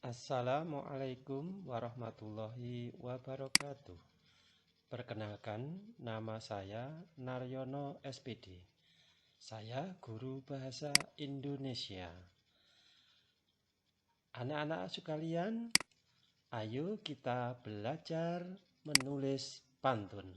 Assalamualaikum warahmatullahi wabarakatuh. Perkenalkan, nama saya Naryono SPD. Saya guru bahasa Indonesia. Anak-anak sekalian, ayo kita belajar menulis pantun.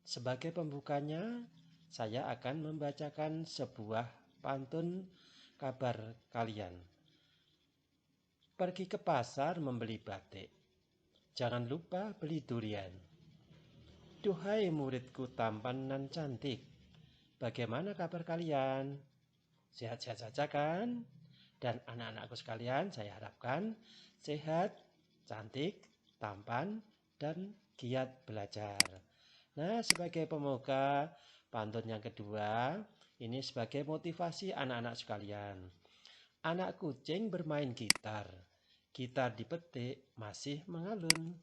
Sebagai pembukanya, saya akan membacakan sebuah pantun kabar kalian. Pergi ke pasar membeli batik. Jangan lupa beli durian. Duhai muridku tampan dan cantik, bagaimana kabar kalian? Sehat-sehat saja kan? Dan anak-anakku sekalian, saya harapkan sehat, cantik, tampan, dan giat belajar. Nah, sebagai pemuka pantun yang kedua, ini sebagai motivasi anak-anak sekalian. Anak kucing bermain gitar. Gitar dipetik masih mengalun.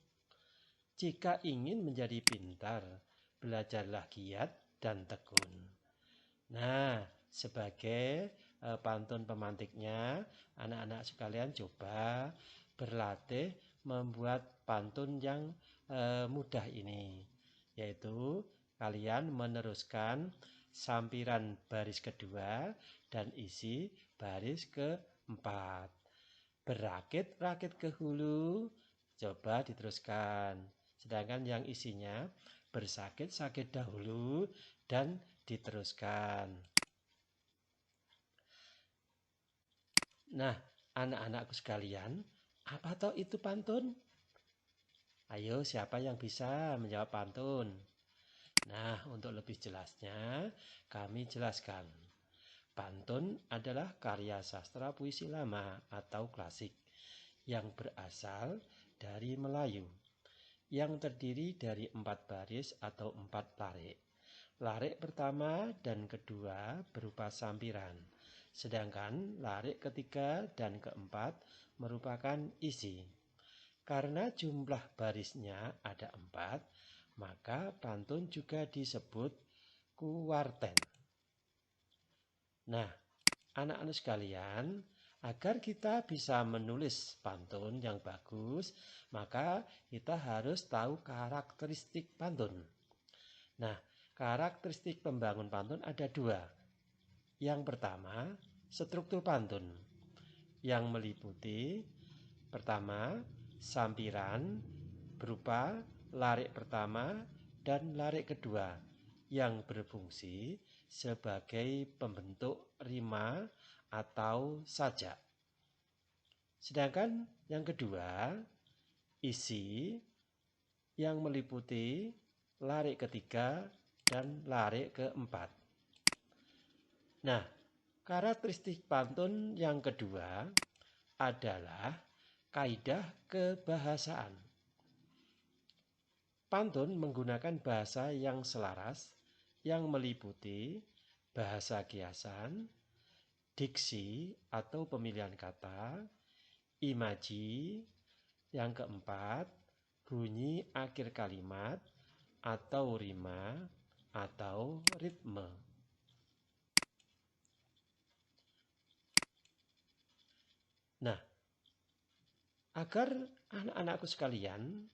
Jika ingin menjadi pintar, belajarlah giat dan tekun. Nah, sebagai pantun pemantiknya, anak-anak sekalian coba berlatih membuat pantun yang mudah ini. Yaitu kalian meneruskan sampiran baris kedua dan isi baris keempat. Berakit-rakit ke hulu, coba diteruskan. Sedangkan yang isinya bersakit-sakit dahulu dan diteruskan. Nah, anak-anakku sekalian, apa toh itu pantun? Ayo, siapa yang bisa menjawab pantun? Nah, untuk lebih jelasnya, kami jelaskan. Pantun adalah karya sastra puisi lama atau klasik yang berasal dari Melayu, yang terdiri dari 4 baris atau 4 larik. Larik pertama dan kedua berupa sampiran, sedangkan larik ketiga dan keempat merupakan isi. Karena jumlah barisnya ada 4, maka pantun juga disebut kuarten. Nah, anak-anak sekalian, agar kita bisa menulis pantun yang bagus, maka kita harus tahu karakteristik pantun. Nah, karakteristik pembangun pantun ada 2. Yang pertama, struktur pantun yang meliputi pertama, sampiran berupa larik pertama dan larik kedua yang berfungsi sebagai pembentuk rima atau sajak. Sedangkan yang kedua, isi yang meliputi larik ketiga dan larik keempat. Nah, karakteristik pantun yang kedua adalah kaidah kebahasaan. Pantun menggunakan bahasa yang selaras, yang meliputi bahasa kiasan, diksi atau pemilihan kata, imaji, yang keempat, bunyi akhir kalimat atau rima atau ritme. Nah, agar anak-anakku sekalian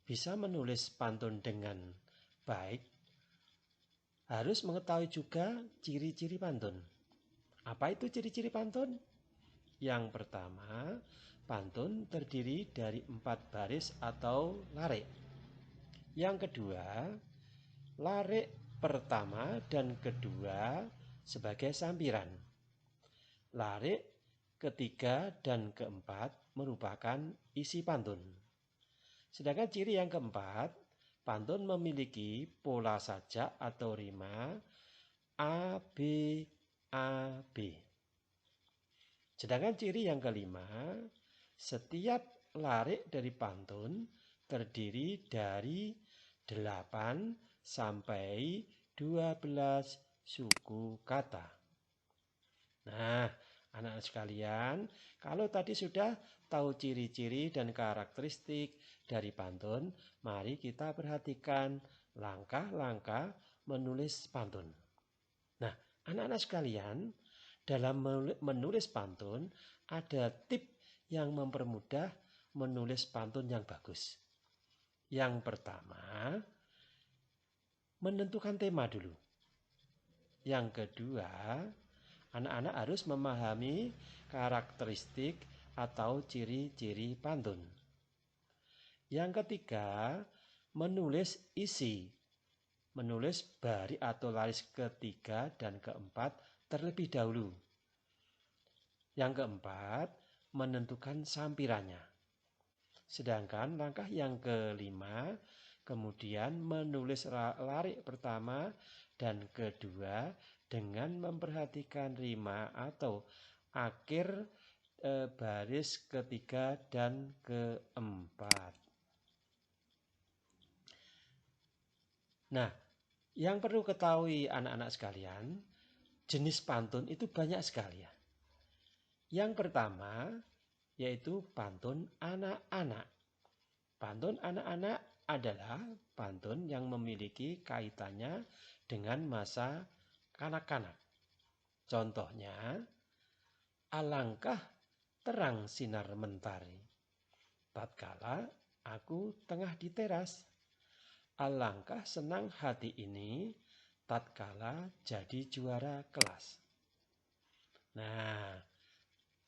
bisa menulis pantun dengan baik, harus mengetahui juga ciri-ciri pantun. Apa itu ciri-ciri pantun? Yang pertama, pantun terdiri dari 4 baris atau larik. Yang kedua, larik pertama dan kedua sebagai sampiran. Larik ketiga dan keempat merupakan isi pantun. Sedangkan ciri yang keempat, pantun memiliki pola sajak atau rima A, B, A, B. Sedangkan ciri yang kelima, setiap larik dari pantun terdiri dari 8 sampai 12 suku kata. Nah, anak-anak sekalian, kalau tadi sudah tahu ciri-ciri dan karakteristik dari pantun, mari kita perhatikan langkah-langkah menulis pantun. Nah, anak-anak sekalian, dalam menulis pantun ada tip yang mempermudah menulis pantun yang bagus. Yang pertama, menentukan tema dulu. Yang kedua, anak-anak harus memahami karakteristik atau ciri-ciri pantun. Yang ketiga, menulis isi. Menulis baris atau baris ketiga dan keempat terlebih dahulu. Yang keempat, menentukan sampirannya. Sedangkan langkah yang kelima, kemudian menulis larik pertama dan kedua dengan memperhatikan rima atau akhir baris ketiga dan keempat. Nah, yang perlu ketahui anak-anak sekalian, jenis pantun itu banyak sekali ya. Yang pertama yaitu pantun anak-anak. Pantun anak-anak adalah pantun yang memiliki kaitannya dengan masa kanak-kanak. Contohnya, alangkah terang sinar mentari, tatkala aku tengah di teras. Alangkah senang hati ini, tatkala jadi juara kelas. Nah,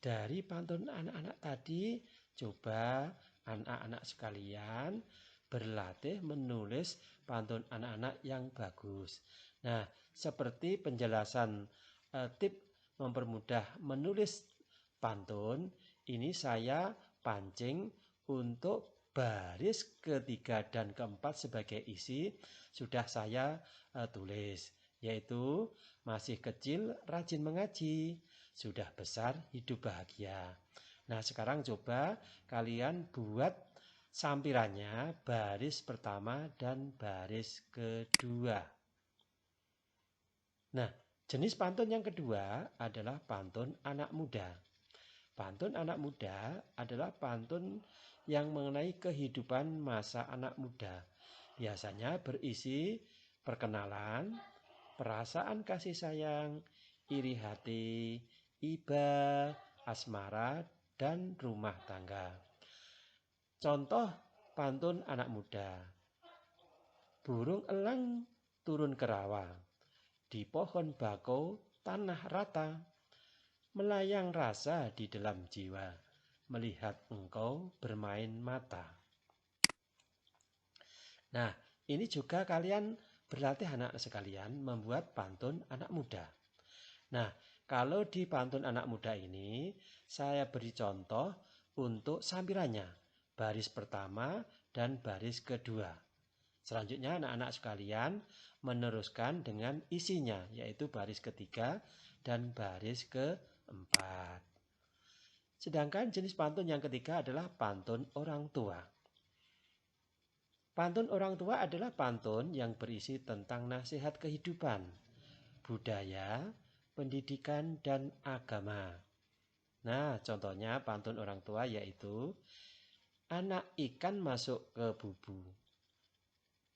dari pantun anak-anak tadi, coba anak-anak sekalian berlatih menulis pantun anak-anak yang bagus. Nah, seperti penjelasan tip mempermudah menulis pantun, ini saya pancing untuk baris ketiga dan keempat sebagai isi sudah saya tulis, yaitu masih kecil rajin mengaji, sudah besar hidup bahagia. Nah, sekarang coba kalian buat sampirannya baris pertama dan baris kedua. Nah, jenis pantun yang kedua adalah pantun anak muda. Pantun anak muda adalah pantun yang mengenai kehidupan masa anak muda. Biasanya berisi perkenalan, perasaan kasih sayang, iri hati, iba, asmara, dan rumah tangga. Contoh pantun anak muda. Burung elang turun ke rawa, di pohon bakau tanah rata, melayang rasa di dalam jiwa, melihat engkau bermain mata. Nah, ini juga kalian berlatih anak sekalian membuat pantun anak muda. Nah, kalau di pantun anak muda ini, saya beri contoh untuk sampirannya, baris pertama dan baris kedua. Selanjutnya anak-anak sekalian meneruskan dengan isinya, yaitu baris ketiga dan baris keempat. Sedangkan jenis pantun yang ketiga adalah pantun orang tua. Pantun orang tua adalah pantun yang berisi tentang nasihat kehidupan, budaya, pendidikan, dan agama. Nah, contohnya pantun orang tua yaitu anak ikan masuk ke bubu,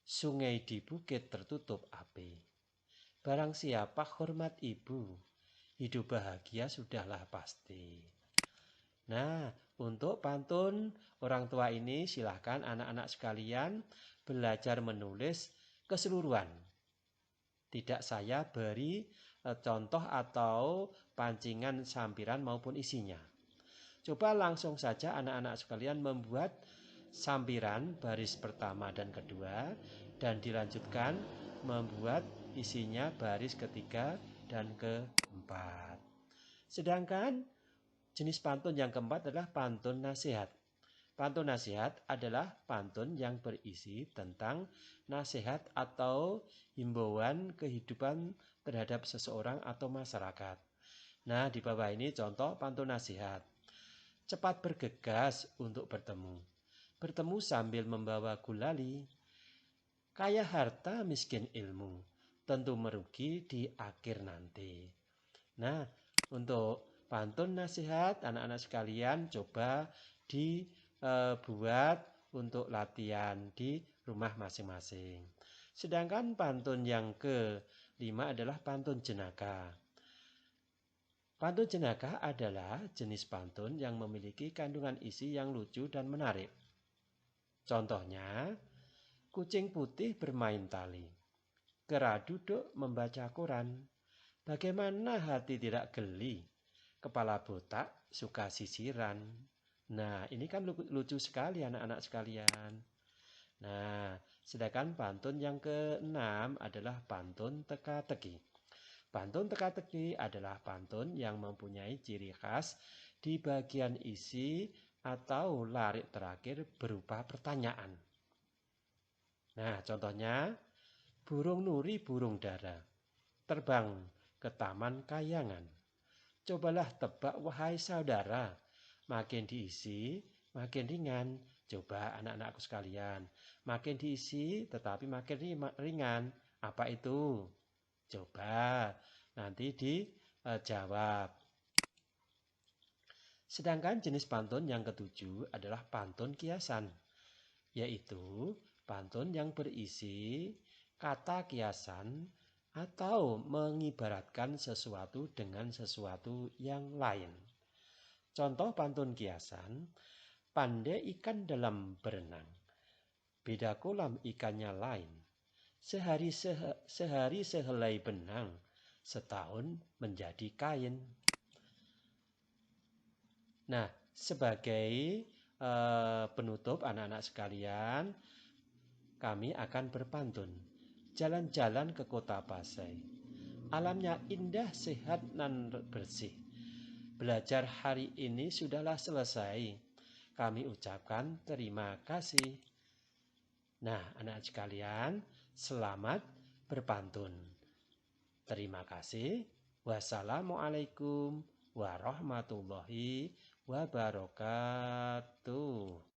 sungai di bukit tertutup api. Barang siapa hormat ibu, hidup bahagia sudahlah pasti. Nah, untuk pantun orang tua ini silahkan anak-anak sekalian belajar menulis keseluruhan. Tidak saya beri contoh atau pancingan sampiran maupun isinya. Coba langsung saja anak-anak sekalian membuat sampiran baris pertama dan kedua dan dilanjutkan membuat isinya baris ketiga dan keempat. Sedangkan jenis pantun yang keempat adalah pantun nasihat. Pantun nasihat adalah pantun yang berisi tentang nasihat atau himbauan kehidupan terhadap seseorang atau masyarakat. Nah, di bawah ini contoh pantun nasihat. Cepat bergegas untuk bertemu. Bertemu sambil membawa gulali. Kaya harta miskin ilmu, tentu merugi di akhir nanti. Nah, untuk pantun nasihat anak-anak sekalian coba dibuat untuk latihan di rumah masing-masing. Sedangkan pantun yang kelima adalah pantun jenaka. Pantun jenaka adalah jenis pantun yang memiliki kandungan isi yang lucu dan menarik. Contohnya, kucing putih bermain tali, kera duduk membaca koran, bagaimana hati tidak geli, kepala botak suka sisiran. Nah, ini kan lucu sekali anak-anak sekalian. Nah, sedangkan pantun yang keenam adalah pantun teka-teki. Pantun teka-teki adalah pantun yang mempunyai ciri khas di bagian isi atau larik terakhir berupa pertanyaan. Nah, contohnya, burung nuri burung dara, terbang ke taman kayangan. Cobalah tebak wahai saudara, makin diisi, makin ringan. Coba anak-anakku sekalian, makin diisi tetapi makin ringan. Apa itu? Coba nanti dijawab. Sedangkan jenis pantun yang ketujuh adalah pantun kiasan, yaitu pantun yang berisi kata kiasan atau mengibaratkan sesuatu dengan sesuatu yang lain. Contoh pantun kiasan, pandai ikan dalam berenang, beda kolam ikannya lain. Sehari sehelai benang, setahun menjadi kain. Nah, sebagai penutup anak-anak sekalian, kami akan berpantun. Jalan-jalan ke kota Pasai. Alamnya indah, sehat, dan bersih. Belajar hari ini sudahlah selesai. Kami ucapkan terima kasih. Nah, anak sekalian, selamat berpantun. Terima kasih. Wassalamualaikum warahmatullahi wabarakatuh.